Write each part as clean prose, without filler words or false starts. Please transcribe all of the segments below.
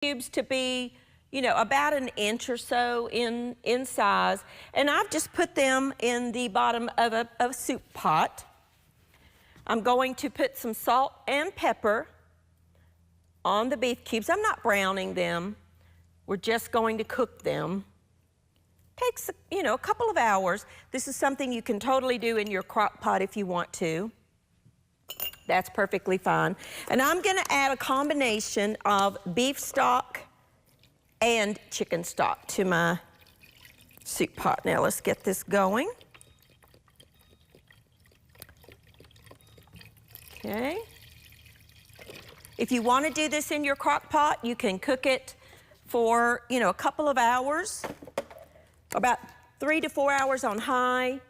cubes to be, you know, about an inch or so in size. And I've just put them in the bottom of a soup pot. I'm going to put some salt and pepper on the beef cubes. I'm not browning them. We're just going to cook them. Takes, you know, a couple of hours. This is something you can totally do in your crock pot if you want to. That's perfectly fine. And I'm gonna add a combination of beef stock and chicken stock to my soup pot. Now let's get this going. Okay. If you want to do this in your crock pot, you can cook it for, you know, a couple of hours, about 3 to 4 hours on high.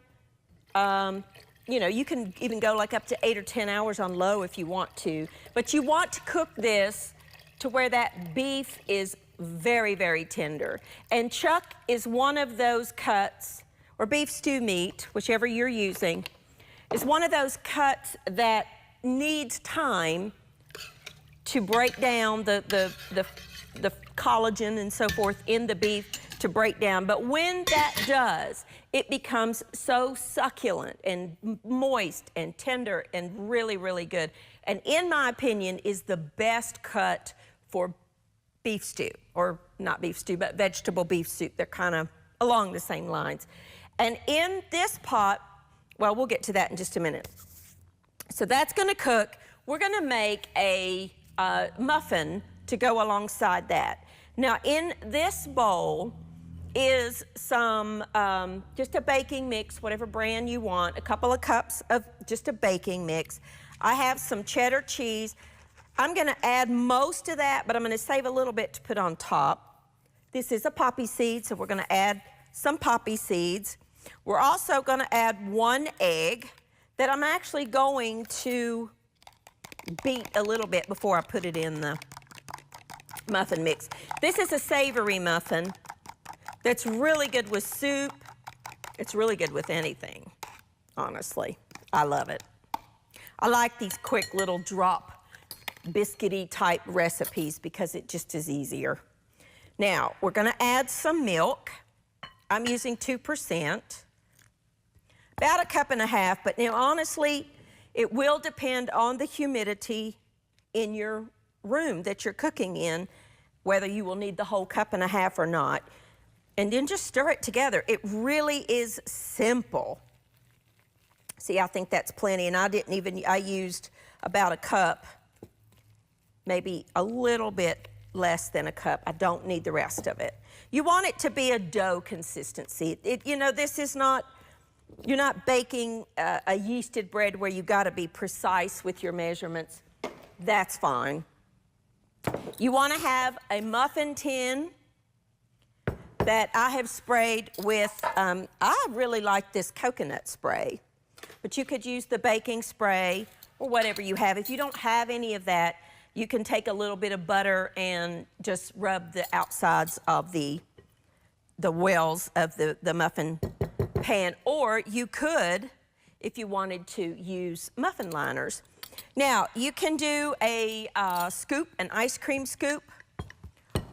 You know, you can even go like up to 8 or 10 hours on low if you want to. But you want to cook this to where that beef is very, very tender. And chuck is one of those cuts, or beef stew meat, whichever you're using, is one of those cuts that needs time to break down the collagen and so forth in the beef to break down. But when that does, it becomes so succulent and moist and tender and really, really good. And in my opinion, is the best cut for beef stew, or not beef stew, but vegetable beef soup. They're kind of along the same lines. And in this pot, well, we'll get to that in just a minute. So that's gonna cook. We're gonna make a muffin to go alongside that. Now in this bowl is some, just a baking mix, whatever brand you want, a couple of cups of just a baking mix. I have some cheddar cheese. I'm gonna add most of that, but I'm gonna save a little bit to put on top. This is a poppy seed, so we're gonna add some poppy seeds. We're also gonna add 1 egg that I'm actually going to beat a little bit before I put it in the muffin mix. This is a savory muffin that's really good with soup. It's really good with anything, honestly. I love it. I like these quick little drop biscuity type recipes because it just is easier. Now, we're gonna add some milk. I'm using 2%, about 1.5 cups, but now honestly, it will depend on the humidity in your room that you're cooking in, whether you will need the whole 1.5 cups or not. And then just stir it together. It really is simple. See, I think that's plenty, and I used about 1 cup, maybe a little bit less than 1 cup. I don't need the rest of it. You want it to be a dough consistency. You know, this is not, you're not baking a yeasted bread where you gotta be precise with your measurements. That's fine. You wanna have a muffin tin that I have sprayed with, I really like this coconut spray, but you could use the baking spray or whatever you have. If you don't have any of that, you can take a little bit of butter and just rub the outsides of the wells of the muffin pan, or you could, if you wanted to, use muffin liners. Now, you can do a scoop, an ice cream scoop,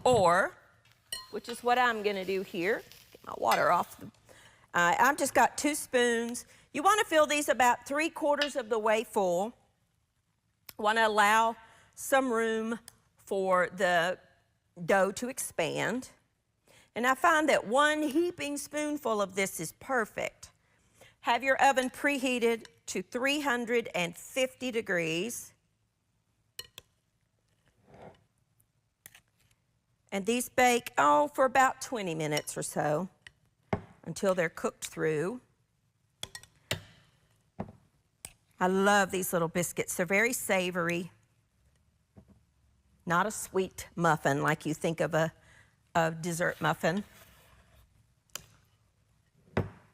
or, which is what I'm gonna do here, get my water off. I've just got 2 spoons. You wanna fill these about 3/4 of the way full. Wanna allow some room for the dough to expand. And I find that 1 heaping spoonful of this is perfect. Have your oven preheated to 350 degrees. And these bake, for about 20 minutes or so until they're cooked through. I love these little biscuits. They're very savory. Not a sweet muffin like you think of a dessert muffin,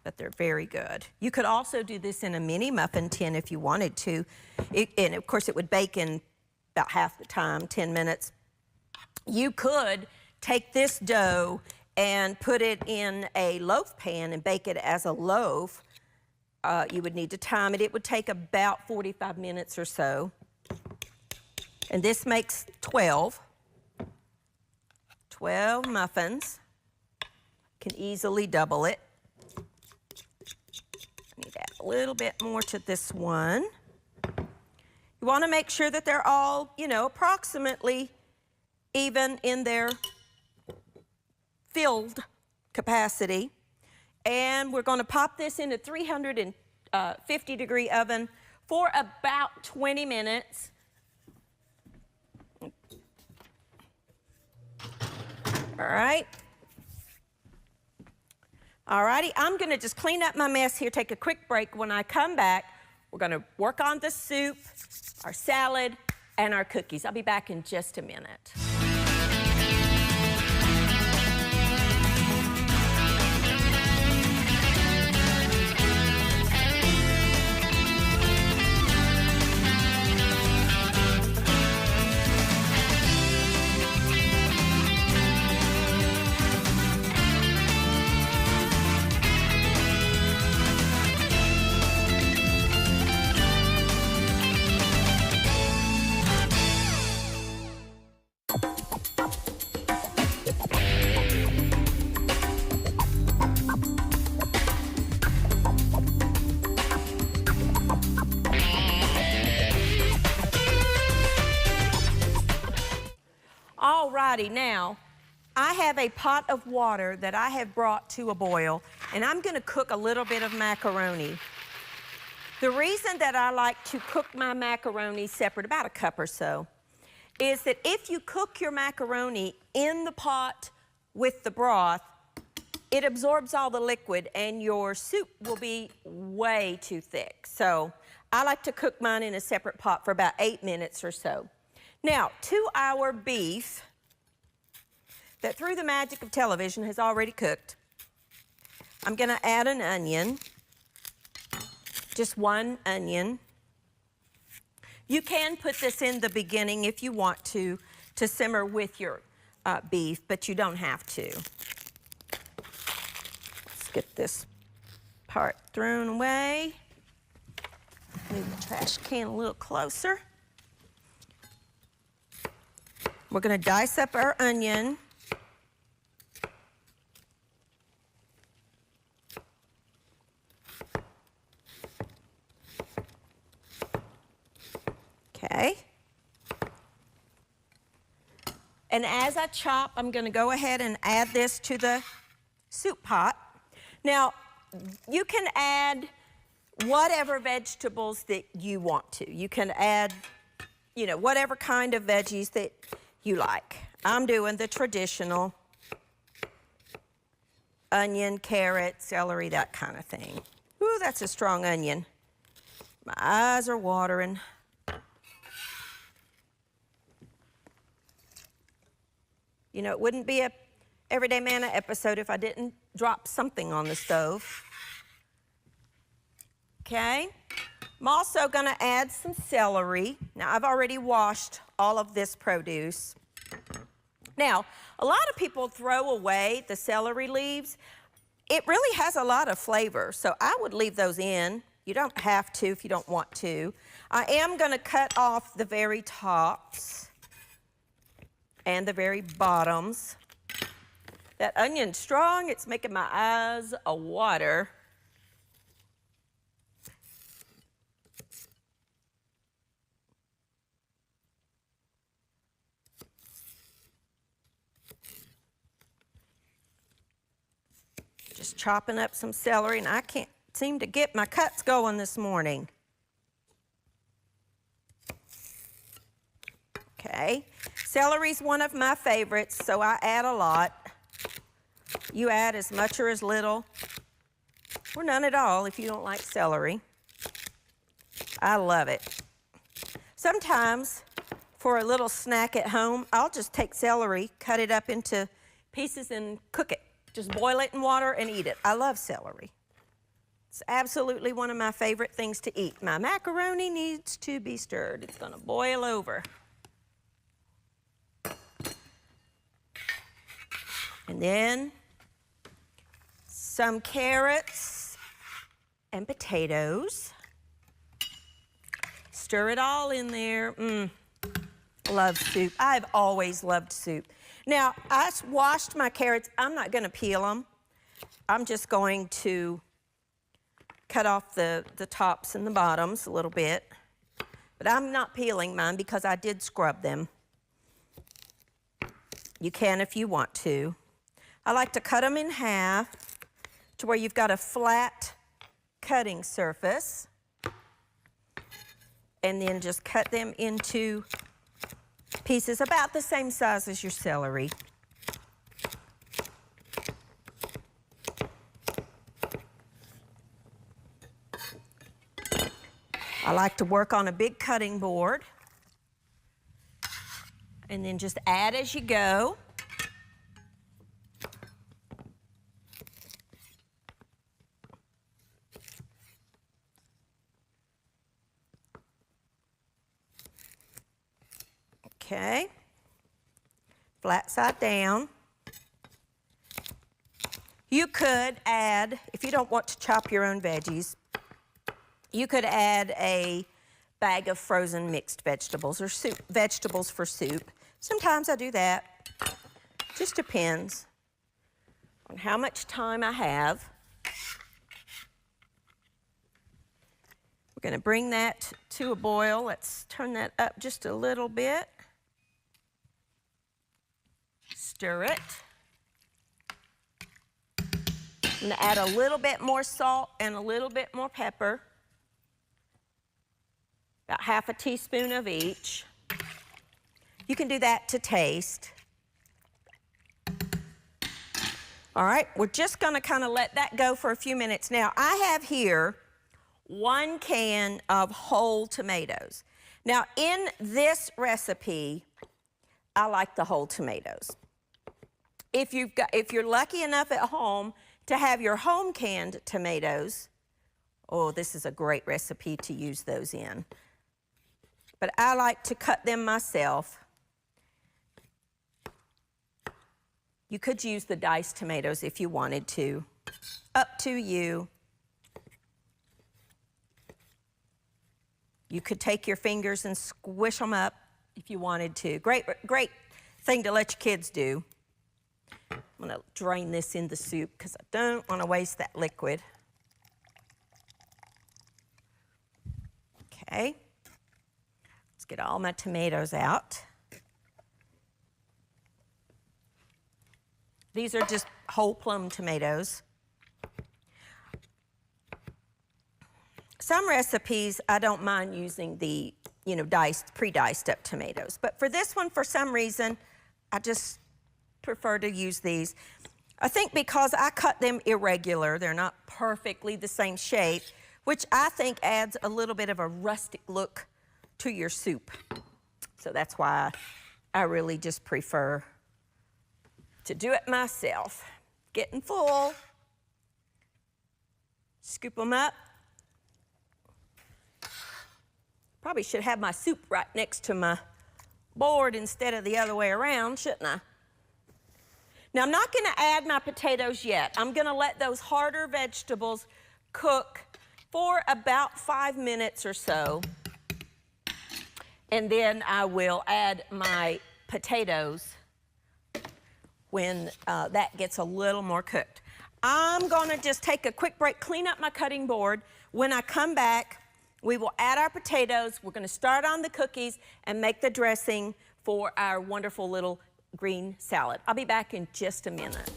but they're very good. You could also do this in a mini muffin tin if you wanted to. And of course it would bake in about half the time, 10 minutes. You could take this dough and put it in a loaf pan and bake it as a loaf. You would need to time it. It would take about 45 minutes or so. And this makes 12. 12 muffins. Can easily double it. I need to add a little bit more to this one. You want to make sure that they're all, you know, approximately even in their filled capacity. And we're going to pop this in a 350-degree oven for about 20 minutes. All right. All righty, I'm going to just clean up my mess here, take a quick break. When I come back, we're going to work on the soup, our salad, and our cookies. I'll be back in just a minute. Alrighty, now I have a pot of water that I have brought to a boil, and I'm going to cook a little bit of macaroni. The reason that I like to cook my macaroni separate, about a cup or so, is that if you cook your macaroni in the pot with the broth, it absorbs all the liquid and your soup will be way too thick. So I like to cook mine in a separate pot for about 8 minutes or so. Now, to our beef that through the magic of television has already cooked, I'm going to add an onion, just one onion. You can put this in the beginning if you want to simmer with your beef, but you don't have to. Let's get this part thrown away. Move the trash can a little closer. We're going to dice up our onion. Okay. And as I chop, I'm going to go ahead and add this to the soup pot. Now, you can add whatever vegetables that you want to. You can add, you know, whatever kind of veggies that you like. I'm doing the traditional onion, carrot, celery, that kind of thing. Ooh, that's a strong onion. My eyes are watering. You know, it wouldn't be a Everyday Manna episode if I didn't drop something on the stove. Okay. I'm also going to add some celery. Now, I've already washed all of this produce. Now, a lot of people throw away the celery leaves. It really has a lot of flavor, so I would leave those in. You don't have to if you don't want to. I am going to cut off the very tops and the very bottoms. That onion's strong. It's making my eyes water. Just chopping up some celery, and I can't seem to get my cuts going this morning. Okay, celery's one of my favorites, so I add a lot. You add as much or as little, or none at all if you don't like celery. I love it. Sometimes, for a little snack at home, I'll just take celery, cut it up into pieces, and cook it. Just boil it in water and eat it. I love celery. It's absolutely one of my favorite things to eat. My macaroni needs to be stirred. It's going to boil over. And then some carrots and potatoes. Stir it all in there. Love soup. I've always loved soup. Now, I washed my carrots. I'm not gonna peel them. I'm just going to cut off the tops and the bottoms a little bit. But I'm not peeling mine because I did scrub them. You can if you want to. I like to cut them in half to where you've got a flat cutting surface. And then just cut them into pieces about the same size as your celery. I like to work on a big cutting board and then just add as you go. Okay, flat side down. You could add, if you don't want to chop your own veggies, you could add a bag of frozen mixed vegetables or soup, vegetables for soup. Sometimes I do that. Just depends on how much time I have. We're going to bring that to a boil. Let's turn that up just a little bit. Stir it. I'm going to add a little bit more salt and a little bit more pepper. About half a teaspoon of each. You can do that to taste. All right, we're just gonna kind of let that go for a few minutes. Now, I have here 1 can of whole tomatoes. Now, in this recipe, I like the whole tomatoes. If you're lucky enough at home to have your home canned tomatoes, oh, this is a great recipe to use those in. But I like to cut them myself. You could use the diced tomatoes if you wanted to. Up to you. You could take your fingers and squish them up if you wanted to. Great thing to let your kids do. I'm gonna drain this in the soup because I don't want to waste that liquid. Okay. Let's get all my tomatoes out. These are just whole plum tomatoes. Some recipes, I don't mind using the, pre-diced up tomatoes. But for this one, for some reason, I just prefer to use these. I think because I cut them irregular, they're not perfectly the same shape, which I think adds a little bit of a rustic look to your soup. So that's why I really just prefer to do it myself. Getting full. Scoop them up. Probably should have my soup right next to my board instead of the other way around, shouldn't I? Now, I'm not going to add my potatoes yet. I'm going to let those harder vegetables cook for about 5 minutes or so. And then I will add my potatoes when that gets a little more cooked. I'm gonna just take a quick break, clean up my cutting board. When I come back, we will add our potatoes. We're gonna start on the cookies and make the dressing for our wonderful little green salad. I'll be back in just a minute.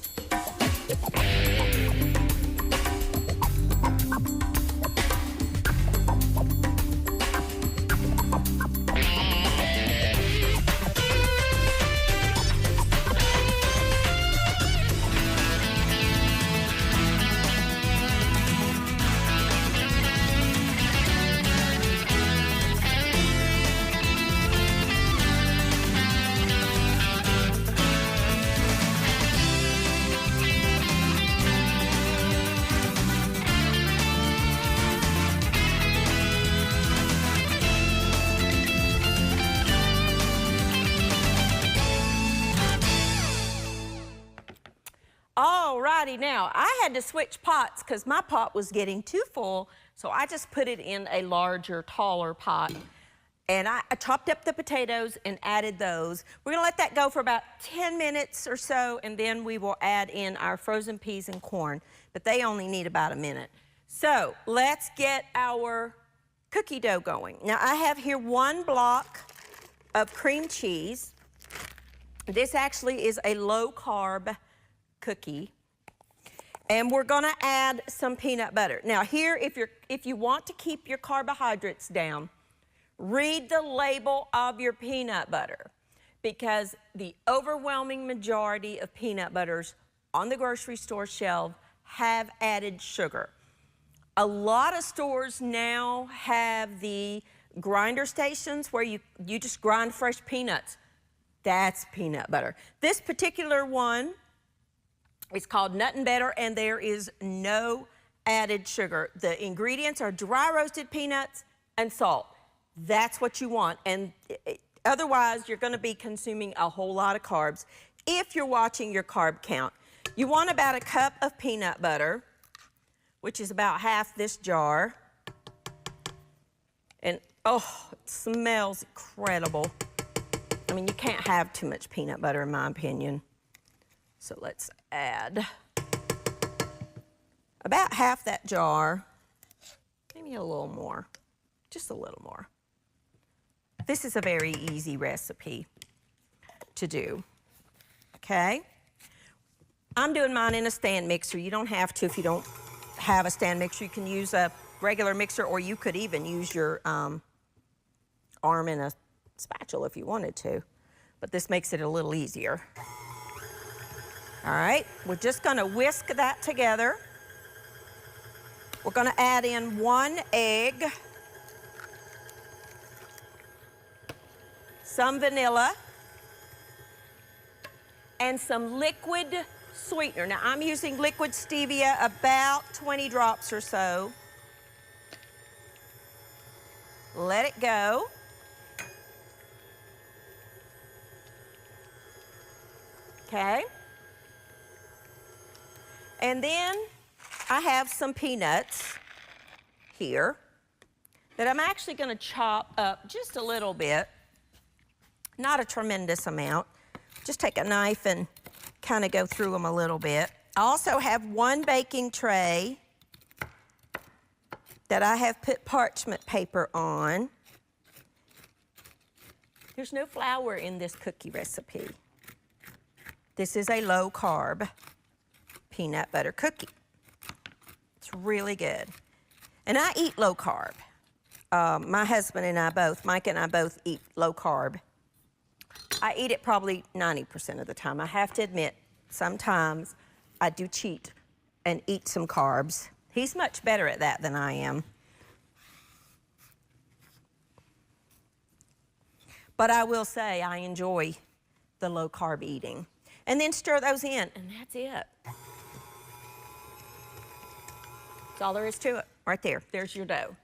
Alrighty, now I had to switch pots because my pot was getting too full, so I just put it in a larger, taller pot. And I chopped up the potatoes and added those. We're gonna let that go for about 10 minutes or so, and then we will add in our frozen peas and corn, but they only need about a minute. So let's get our cookie dough going. Now I have here 1 block of cream cheese. This actually is a low-carb cookie. And we're gonna add some peanut butter. Now here, if you want to keep your carbohydrates down, read the label of your peanut butter, because the overwhelming majority of peanut butters on the grocery store shelf have added sugar. A lot of stores now have the grinder stations where you just grind fresh peanuts. That's peanut butter. This particular one is called Nut and Better, and there is no added sugar. The ingredients are dry roasted peanuts and salt. That's what you want, and otherwise you're gonna be consuming a whole lot of carbs if you're watching your carb count. You want about a cup of peanut butter, which is about half this jar. And oh, it smells incredible. I mean, you can't have too much peanut butter in my opinion. So let's add about half that jar, maybe a little more, just a little more. This is a very easy recipe to do, okay? I'm doing mine in a stand mixer. You don't have to if you don't have a stand mixer. You can use a regular mixer, or you could even use your arm and a spatula if you wanted to, but this makes it a little easier. All right, we're just gonna whisk that together. We're gonna add in 1 egg, some vanilla, and some liquid sweetener. Now I'm using liquid stevia, about 20 drops or so. Let it go. Okay. And then I have some peanuts here that I'm actually going to chop up just a little bit, not a tremendous amount. Just take a knife and kind of go through them a little bit. I also have 1 baking tray that I have put parchment paper on. There's no flour in this cookie recipe. This is a low-carb peanut butter cookie. It's really good. And I eat low-carb. My husband and I both, Mike and I both eat low-carb. I eat it probably 90% of the time. I have to admit, sometimes I do cheat and eat some carbs. He's much better at that than I am. But I will say I enjoy the low-carb eating. And then stir those in, and that's it. That's all there is to it, right there. There's your dough.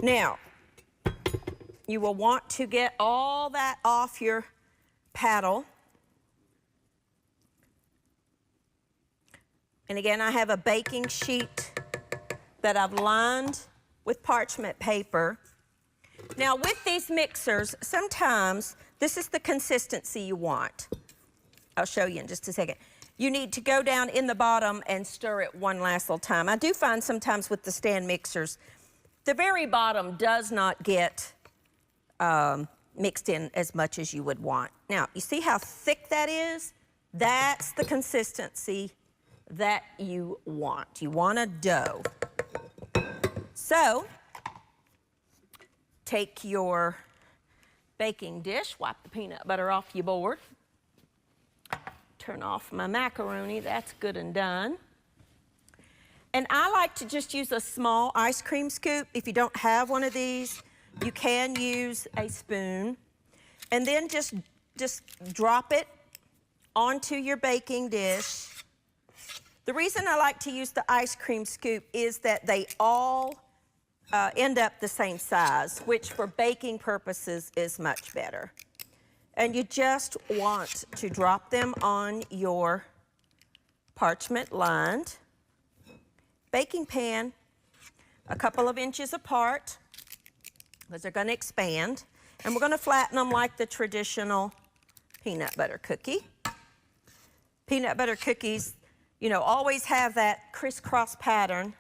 Now, you will want to get all that off your paddle. And again, I have a baking sheet that I've lined with parchment paper. Now, with these mixers, sometimes this is the consistency you want. I'll show you in just a second. You need to go down in the bottom and stir it one last little time. I do find sometimes with the stand mixers, the very bottom does not get mixed in as much as you would want. Now, you see how thick that is? That's the consistency that you want. You want a dough. So, take your baking dish, wipe the peanut butter off your board. Turn off my macaroni, that's good and done. And I like to just use a small ice cream scoop. If you don't have one of these, you can use a spoon. And then just drop it onto your baking dish. The reason I like to use the ice cream scoop is that they all end up the same size, which for baking purposes is much better. And you just want to drop them on your parchment-lined baking pan, a couple of inches apart, because they're going to expand. And we're gonna flatten them like the traditional peanut butter cookie. Peanut butter cookies, you know, always have that crisscross pattern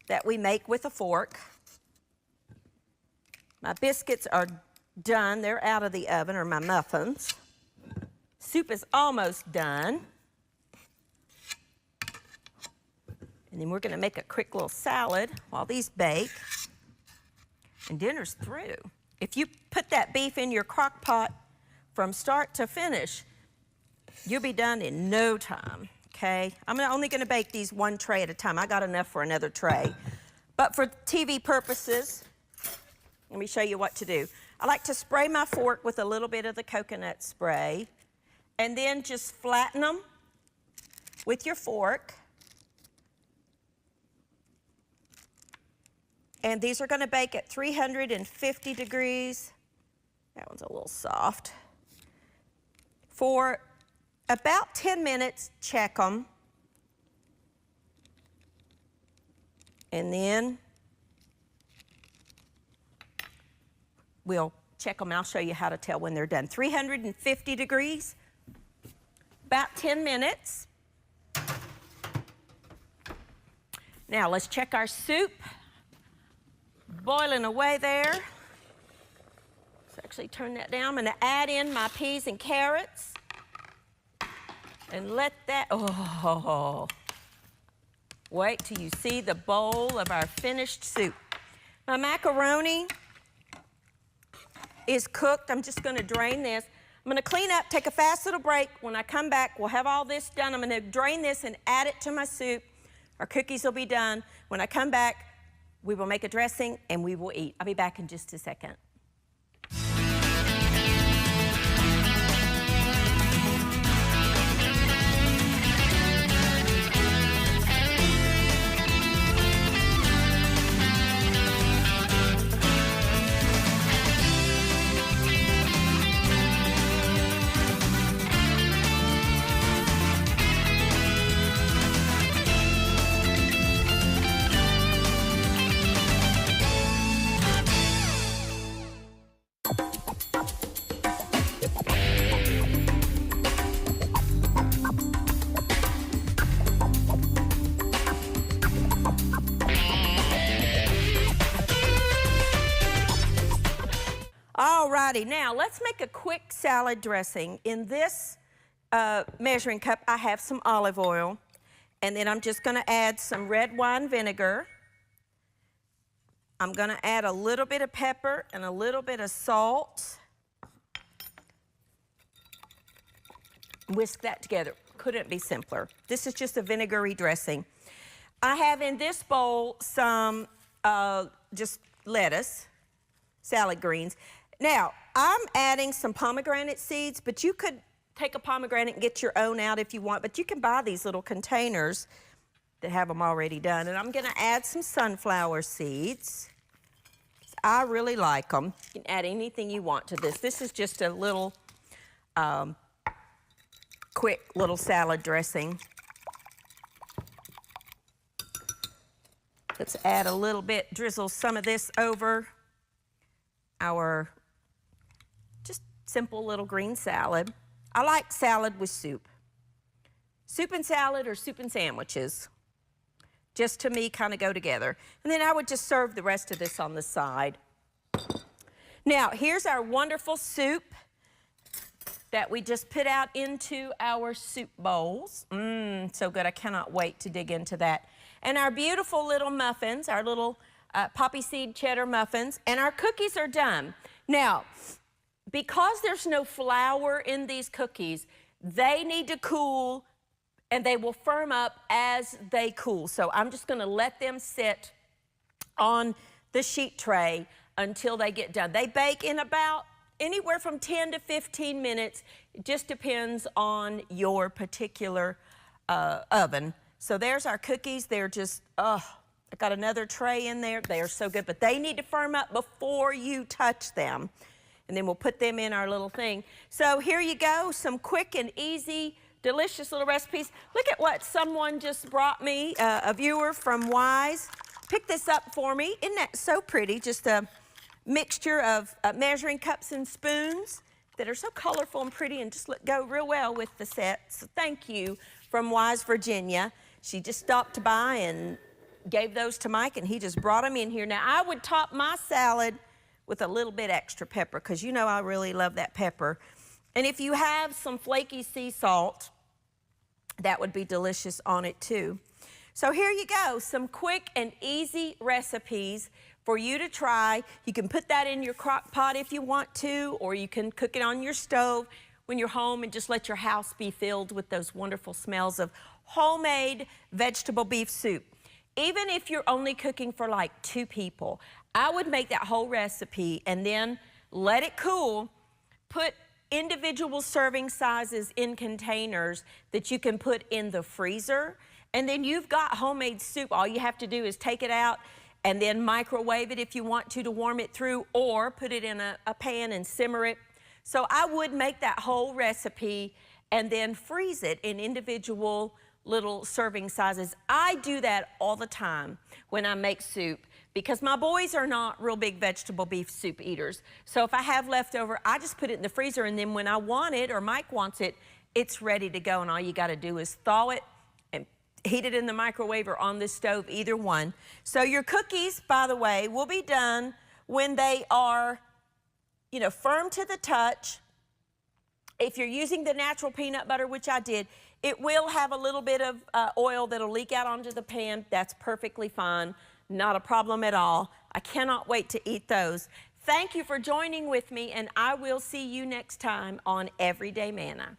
that we make with a fork. My biscuits are done. They're out of the oven, or my muffins. Soup is almost done. And then we're gonna make a quick little salad while these bake. And dinner's through. If you put that beef in your crock pot from start to finish, you'll be done in no time, okay? I'm only gonna bake these one tray at a time. I got enough for another tray. But for TV purposes, let me show you what to do. I like to spray my fork with a little bit of the coconut spray, and then just flatten them with your fork. And these are gonna bake at 350 degrees. That one's a little soft. For about 10 minutes, check them. And then we'll check them. I'll show you how to tell when they're done. 350 degrees, about 10 minutes. Now let's check our soup. Boiling away there. Let's actually turn that down. I'm going to add in my peas and carrots and let that, oh, wait till you see the bowl of our finished soup. My macaroni is cooked. I'm just going to drain this. I'm going to clean up, take a fast little break. When I come back, we'll have all this done. I'm going to drain this and add it to my soup. Our cookies will be done. When I come back, we will make a dressing and we will eat. I'll be back in just a second. Alrighty, now let's make a quick salad dressing. In this measuring cup, I have some olive oil, and then I'm just gonna add some red wine vinegar. I'm gonna add a little bit of pepper and a little bit of salt. Whisk that together. Couldn't be simpler. This is just a vinegary dressing. I have in this bowl some just lettuce, salad greens. Now, I'm adding some pomegranate seeds, but you could take a pomegranate and get your own out if you want, but you can buy these little containers that have them already done. And I'm gonna add some sunflower seeds. I really like them. You can add anything you want to this. This is just a little quick little salad dressing. Let's add a little bit, drizzle some of this over our just simple little green salad. I like salad with soup. Soup and salad or soup and sandwiches, just to me kind of go together. And then I would just serve the rest of this on the side. Now, here's our wonderful soup that we just put out into our soup bowls. So good, I cannot wait to dig into that. And our beautiful little muffins, our little poppy seed cheddar muffins, and our cookies are done. Now, because there's no flour in these cookies, they need to cool and they will firm up as they cool. So I'm just gonna let them sit on the sheet tray until they get done. They bake in about anywhere from 10 to 15 minutes. It just depends on your particular oven. So there's our cookies. They're just, I got another tray in there. They are so good, but they need to firm up before you touch them. And then we'll put them in our little thing. So here you go, some quick and easy, delicious little recipes. Look at what someone just brought me, a viewer from Wise. Picked this up for me. Isn't that so pretty? Just a mixture of measuring cups and spoons that are so colorful and pretty and just go real well with the set. So thank you from Wise, Virginia. She just stopped by and gave those to Mike, and he just brought them in here. Now, I would top my salad with a little bit extra pepper, because you know I really love that pepper. And if you have some flaky sea salt, that would be delicious on it too. So here you go, some quick and easy recipes for you to try. You can put that in your crock pot if you want to, or you can cook it on your stove when you're home and just let your house be filled with those wonderful smells of homemade vegetable beef soup. Even if you're only cooking for like 2 people, I would make that whole recipe and then let it cool. Put individual serving sizes in containers that you can put in the freezer. And then you've got homemade soup. All you have to do is take it out and then microwave it if you want to warm it through, or put it in a pan and simmer it. So I would make that whole recipe and then freeze it in individual little serving sizes. I do that all the time when I make soup, because my boys are not real big vegetable beef soup eaters. So if I have leftover, I just put it in the freezer, and then when I want it or Mike wants it, it's ready to go, and all you gotta do is thaw it and heat it in the microwave or on the stove, either one. So your cookies, by the way, will be done when they are, you know, firm to the touch. If you're using the natural peanut butter, which I did, it will have a little bit of oil that'll leak out onto the pan. That's perfectly fine. Not a problem at all. I cannot wait to eat those. Thank you for joining with me, and I will see you next time on Everyday Manna.